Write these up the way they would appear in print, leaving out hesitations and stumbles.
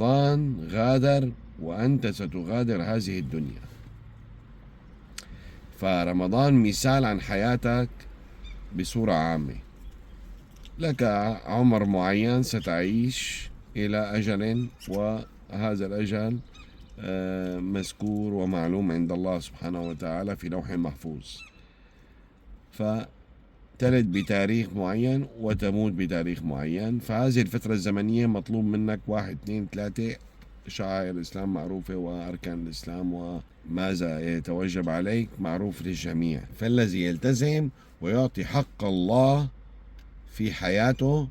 رمضان غادر وأنت ستغادر هذه الدنيا. فرمضان مثال عن حياتك بصورة عامة. لك عمر معين ستعيش إلى أجل، وهذا الأجل مذكور ومعلوم عند الله سبحانه وتعالى في لوح محفوظ. فتلد بتاريخ معين وتموت بتاريخ معين. فهذه الفترة الزمنية مطلوب منك 1 2 3 شعائر الإسلام معروفة، وأركان الإسلام وماذا يتوجب عليك معروف للجميع. فالذي يلتزم ويعطي حق الله في حياته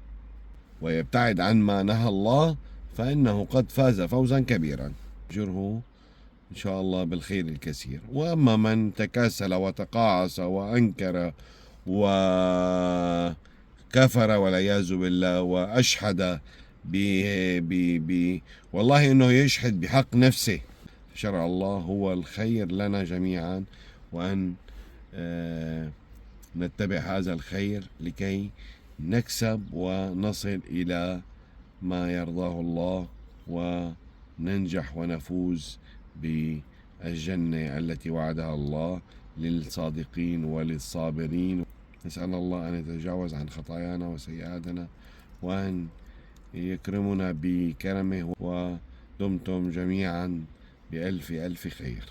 ويبتعد عن ما نهى الله فإنه قد فاز فوزا كبيرا، أجره إن شاء الله بالخير الكثير. وأما من تكاسل وتقاعس وأنكر وكفر والعياذ بالله وأشحد والله إنه يشحد بحق نفسه، شرع الله هو الخير لنا جميعا، وأن نتبع هذا الخير لكي نكسب ونصل إلى ما يرضاه الله وننجح ونفوز بالجنة التي وعدها الله للصادقين وللصابرين. نسأل الله أن يتجاوز عن خطايانا وسيئاتنا وأن يكرمنا بكرمه، ودمتم جميعا بألف ألف خير.